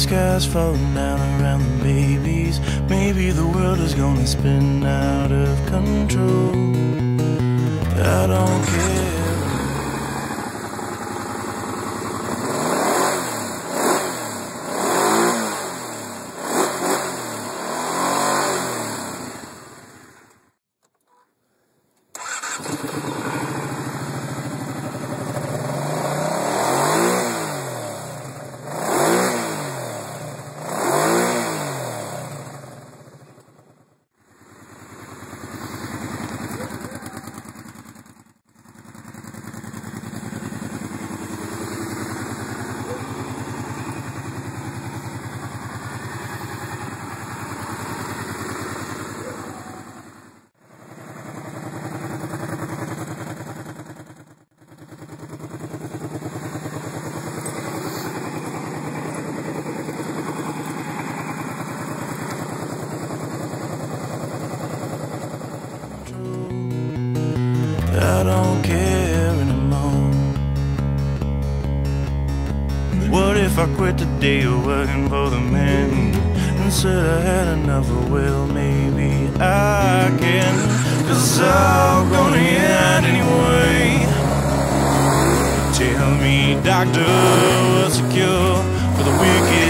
sky's falling down around the babies. Maybe the world is gonna spin out of control. I don't care. I don't care anymore. What if I quit the day of working for the man and said I had enough? Well, maybe I can, 'cause it's all gonna end anyway. Tell me, doctor, what's the cure for the wicked?